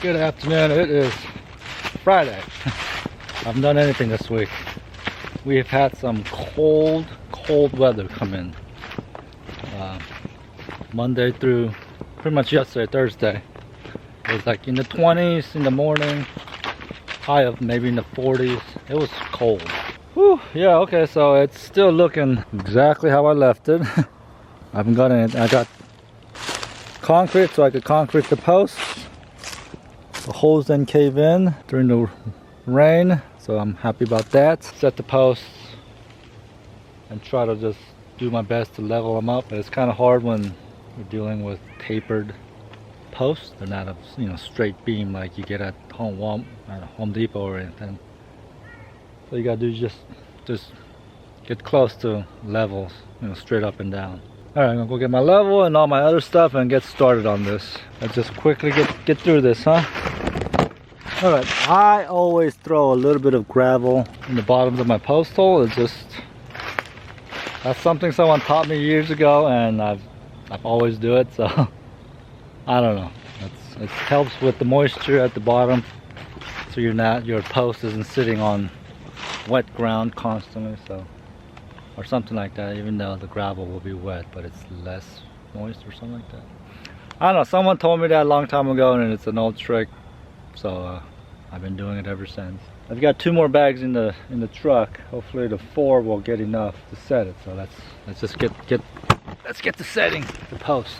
Good afternoon. It is Friday. I haven't done anything this week. We have had some cold weather come in. Monday through pretty much yesterday, Thursday. It was like in the 20s in the morning, high of maybe in the 40s. It was cold. Whew, yeah, okay, so it's still looking exactly how I left it. I haven't got any. I got concrete so I could concrete the posts. The holes didn't cave in during the rain, so I'm happy about that. Set the posts and try to just do my best to level them up. But it's kind of hard when you're dealing with tapered posts. They're not a straight beam like you get at Home Depot or anything. So you gotta do just get close to levels, straight up and down. Alright, I'm gonna go get my level and all my other stuff and get started on this. Let's just quickly get through this, huh? Alright, I always throw a little bit of gravel in the bottoms of my post hole. That's something someone taught me years ago, and I've always do it, so I don't know. It helps with the moisture at the bottom, so your post isn't sitting on wet ground constantly, so, or something like that, even though the gravel will be wet, but it's less moist or something like that. I don't know, someone told me that a long time ago, and it's an old trick, so I've been doing it ever since. I've got 2 more bags in the truck. Hopefully the 4 will get enough to set it. So let's just get to setting the post.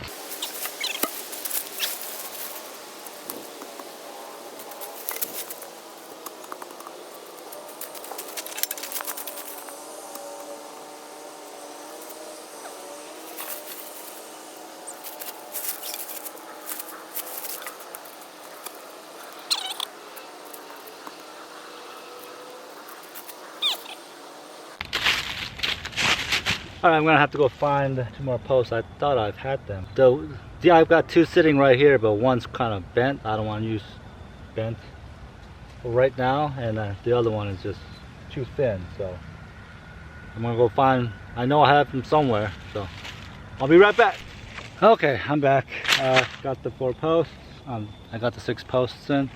Alright, I'm gonna have to go find 2 more posts. I thought I've had them. Yeah, I've got 2 sitting right here, but one's kind of bent. I don't want to use bent for right now, and the other one is just too thin. So I'm gonna go find. I know I have them somewhere, so I'll be right back. Okay, I'm back. Got the 4 posts. I got the 6 posts in.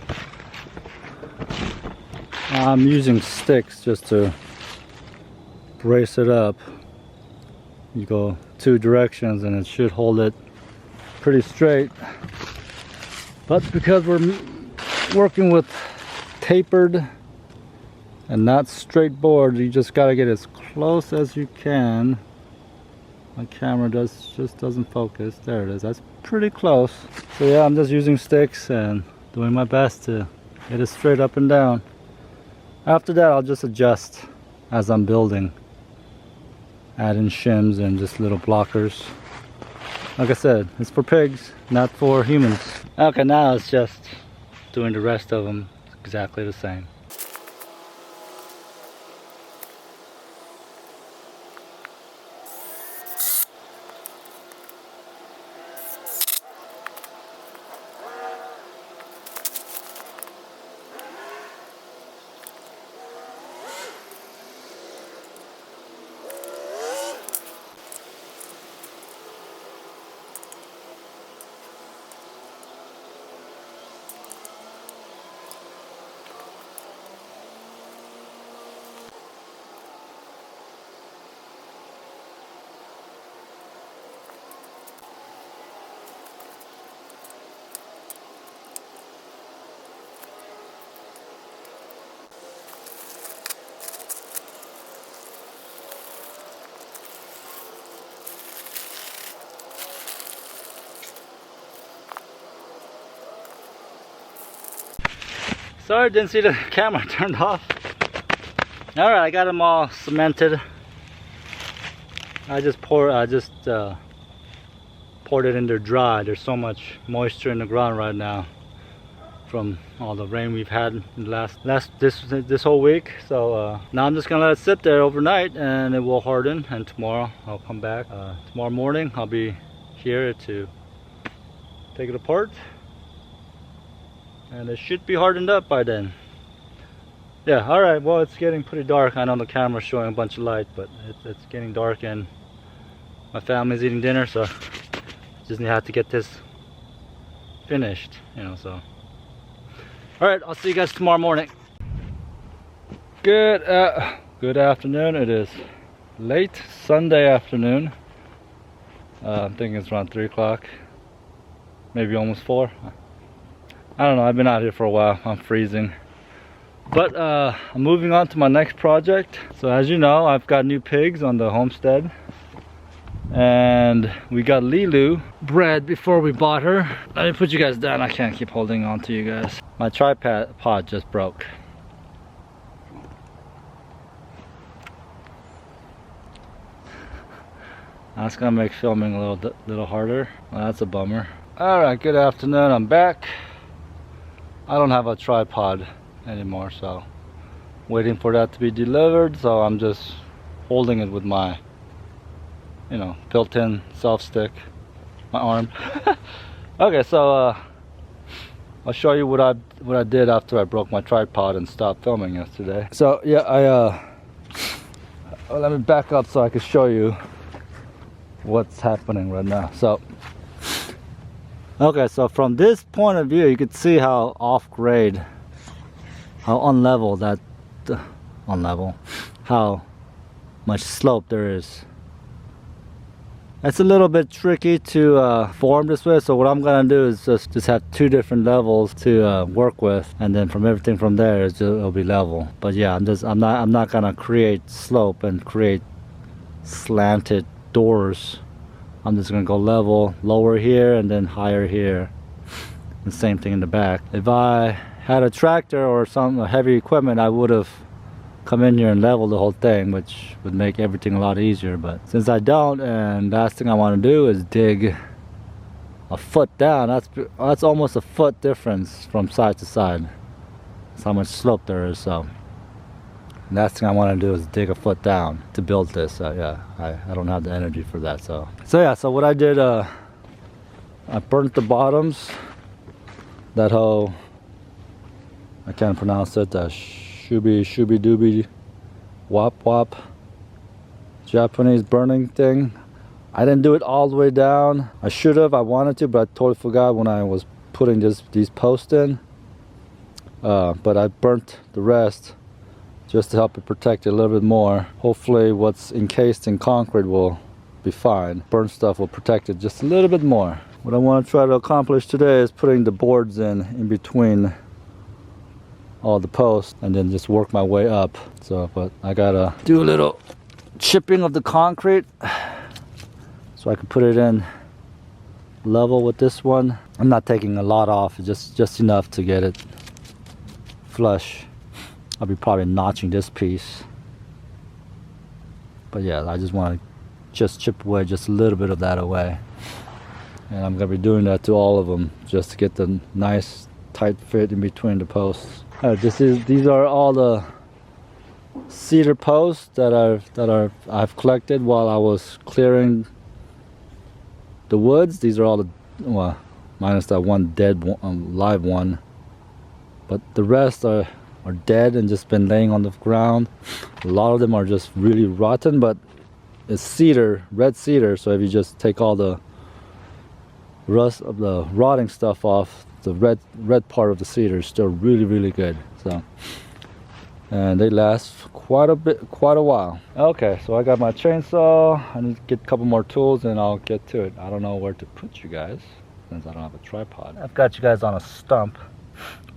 I'm using sticks just to brace it up. You go 2 directions and it should hold it pretty straight, but because we're working with tapered and not straight boards, you just got to get as close as you can. My camera just doesn't focus. There it is. That's pretty close. So yeah, I'm just using sticks and doing my best to get it straight up and down. After that, I'll just adjust as I'm building, add in shims and just little blockers. Like I said, it's for pigs, not for humans. Okay, now it's just doing the rest of them exactly the same. Sorry, didn't see the camera turned off. Alright, I got them all cemented. I just poured it in there dry. There's so much moisture in the ground right now from all the rain we've had in the this whole week. So now I'm just gonna let it sit there overnight and it will harden, and tomorrow I'll come back. Tomorrow morning I'll be here to take it apart, and it should be hardened up by then. Yeah, alright, well, it's getting pretty dark. I know the camera's showing a bunch of light, but it's getting dark and my family's eating dinner, so just have to get this finished, so All right, I'll see you guys tomorrow morning. Good afternoon. It is late Sunday afternoon. I'm thinking it's around 3 o'clock, maybe almost 4. I don't know, I've been out here for a while. I'm freezing. But I'm moving on to my next project. So as you know, I've got new pigs on the homestead. And we got Lilu bred before we bought her. Let me put you guys down. I can't keep holding on to you guys. My tripod just broke. That's gonna make filming a little harder. Well, that's a bummer. All right, good afternoon. I'm back. I don't have a tripod anymore, so waiting for that to be delivered. So I'm just holding it with my, you know, built-in self stick, my arm. Okay, so I'll show you what I did after I broke my tripod and stopped filming yesterday. So yeah, let me back up so I can show you what's happening right now. So okay, so from this point of view, you can see how off grade, how unlevel that how much slope there is. It's a little bit tricky to form this way, so what I'm gonna do is just have 2 different levels to work with, and then from everything from there it'll be level. But yeah, I'm not gonna create slope and create slanted doors. I'm just gonna go level, lower here and then higher here. The same thing in the back. If I had a tractor or some heavy equipment, I would have come in here and level the whole thing, which would make everything a lot easier. But since I don't, and last thing I want to do is dig a foot down. That's almost a foot difference from side to side. That's how much slope there is. So last thing I want to do is dig a foot down to build this. So yeah, I don't have the energy for that. So yeah, so what I did, I burnt the bottoms. That whole, I can't pronounce it, shubi dooby wop Japanese burning thing. I didn't do it all the way down. I should have, I wanted to, but I totally forgot when I was putting these posts in. But I burnt the rest just to help it protect it a little bit more. Hopefully what's encased in concrete will be fine. Burnt stuff will protect it just a little bit more. What I want to try to accomplish today is putting the boards in between all the posts and then just work my way up. So, but I gotta do a little chipping of the concrete so I can put it in level with this one. I'm not taking a lot off, just enough to get it flush. I'll be probably notching this piece, but yeah, I just want to just chip away just a little bit of that away, and I'm gonna be doing that to all of them just to get the nice tight fit in between the posts. These are all the cedar posts that I've collected while I was clearing the woods. These are all the, well, minus that one dead one, live one, but the rest are dead and just been laying on the ground. A lot of them are just really rotten, but it's cedar, red cedar, so if you just take all the rust of the rotting stuff off, the red part of the cedar is still really good. So, and they last quite a while. Okay, so I got my chainsaw. I need to get a couple more tools and I'll get to it. I don't know where to put you guys since I don't have a tripod. I've got you guys on a stump.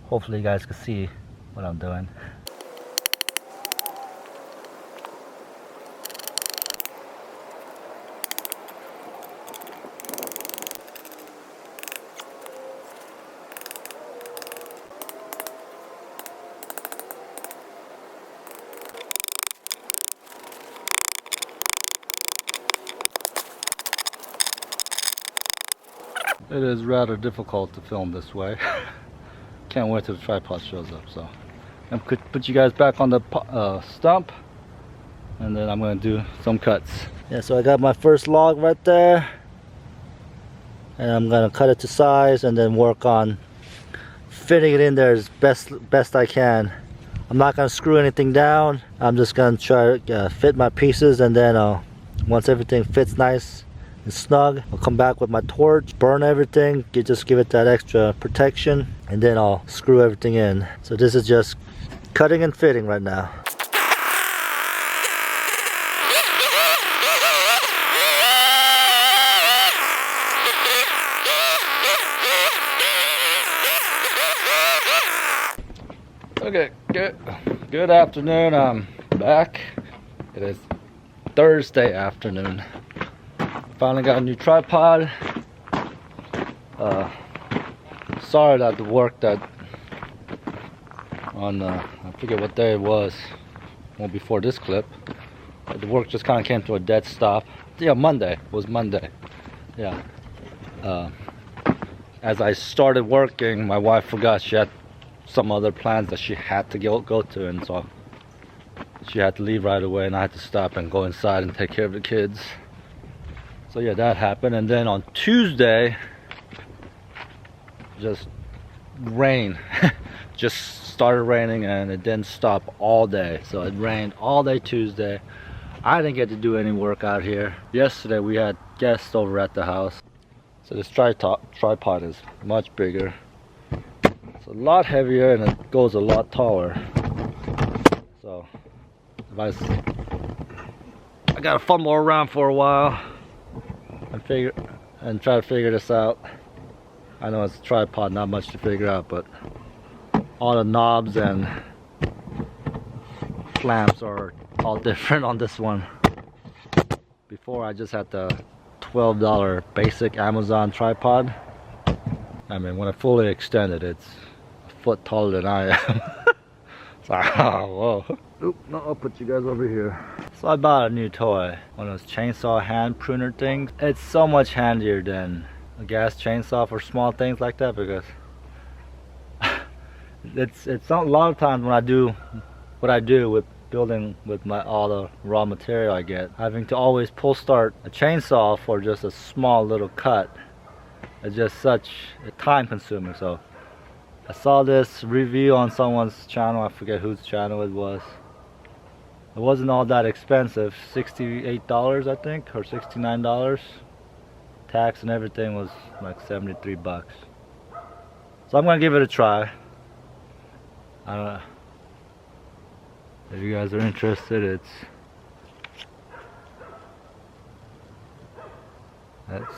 Hopefully you guys can see what I'm doing. It is rather difficult to film this way. Can't wait till the tripod shows up. So I'm gonna put you guys back on the stump, and then I'm gonna do some cuts. Yeah, so I got my first log right there, and I'm gonna cut it to size and then work on fitting it in there as best I can. I'm not gonna screw anything down. I'm just gonna try to fit my pieces, and then once everything fits nice and snug, I'll come back with my torch, burn everything, just give it that extra protection, and then I'll screw everything in. So this is just cutting and fitting right now. Okay, good afternoon. I'm back. It is Thursday afternoon. Finally got a new tripod. Sorry that the work that on I forget what day it was, well before this clip, the work just kind of came to a dead stop. Yeah, Monday. It was Monday. Yeah. As I started working, my wife forgot she had some other plans that she had to go to, and so she had to leave right away, and I had to stop and go inside and take care of the kids. So yeah, that happened. And then on Tuesday, just rain just started raining, and it didn't stop all day. So it rained all day Tuesday. I didn't get to do any work out here. Yesterday we had guests over at the house, so this tripod is much bigger. It's a lot heavier and it goes a lot taller. So if I gotta fumble around for a while and try to figure this out. I know it's a tripod, not much to figure out, but all the knobs and clamps are all different on this one. Before I just had the $12 basic Amazon tripod. I mean, when I fully extend it, it's a foot taller than I am. So, oh, whoa. Oop, no, I'll put you guys over here. So I bought a new toy, one of those chainsaw hand pruner things. It's so much handier than a gas chainsaw for small things like that, because it's a lot of times when I do what I do with building with all the raw material I get, having to always pull start a chainsaw for just a small little cut, it's just such a time consuming. So I saw this review on someone's channel, I forget whose channel it was. It wasn't all that expensive, $68 I think, or $69. Tax and everything was like 73 bucks. So I'm gonna give it a try. I don't know if you guys are interested.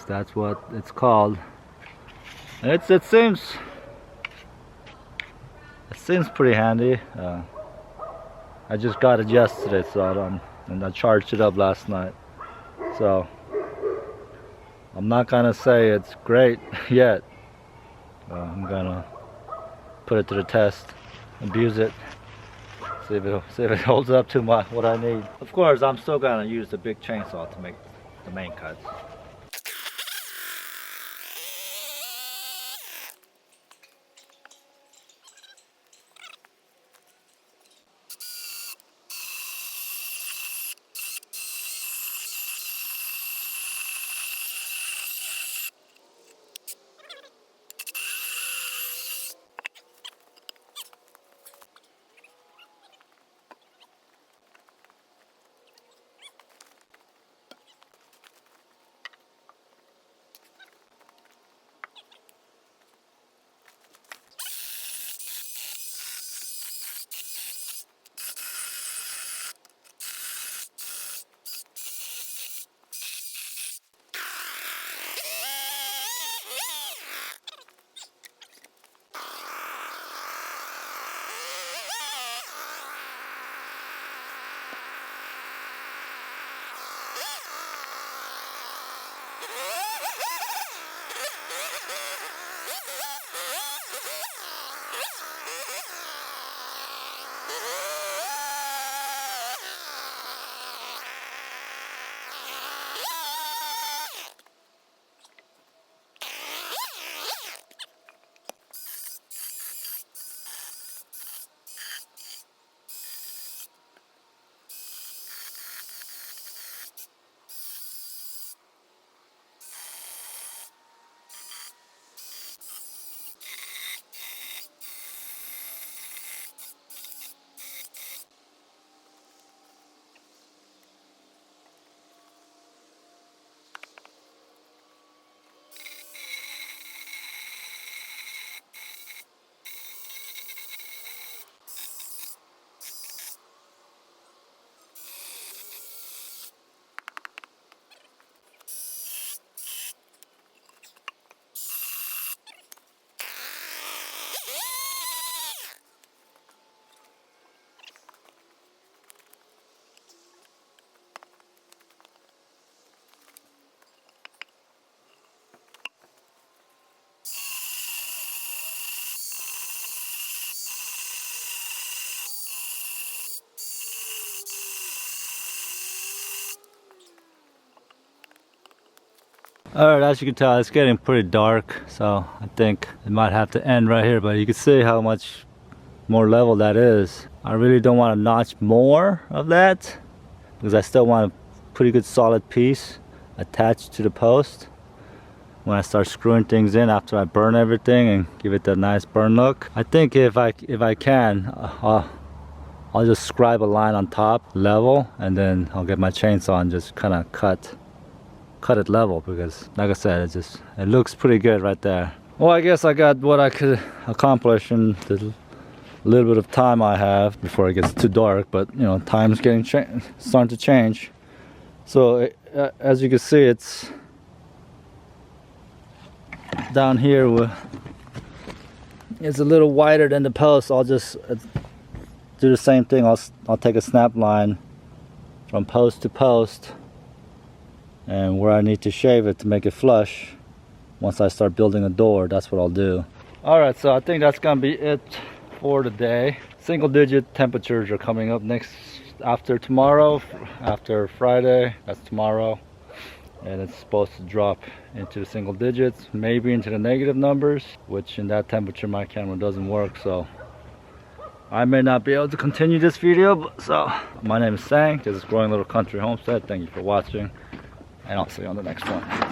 That's what it's called. It seems pretty handy. I just got it yesterday, and I charged it up last night. So I'm not gonna say it's great yet. I'm gonna put it to the test, abuse it, see if it holds up to what I need. Of course, I'm still gonna use the big chainsaw to make the main cuts. Alright, as you can tell, it's getting pretty dark, so I think it might have to end right here, but you can see how much more level that is. I really don't want to notch more of that because I still want a pretty good solid piece attached to the post when I start screwing things in after I burn everything and give it that nice burn look. I think if I can, I'll just scribe a line on top level, and then I'll get my chainsaw and just kind of cut it level, because like I said, it looks pretty good right there. Well, I guess I got what I could accomplish in the little bit of time I have before it gets too dark, but you know, time's starting to change. So as you can see, it's down here it's a little wider than the post. I'll just do the same thing. I'll take a snap line from post to post, and where I need to shave it to make it flush, once I start building a door, that's what I'll do. Alright, so I think that's gonna be it for today. Single digit temperatures are coming up after tomorrow, after Friday, that's tomorrow, and it's supposed to drop into the single digits, maybe into the negative numbers, which in that temperature my camera doesn't work, so I may not be able to continue this video. So my name is Sang, this is Growing Little Country Homestead. Thank you for watching, and I'll see you on the next one.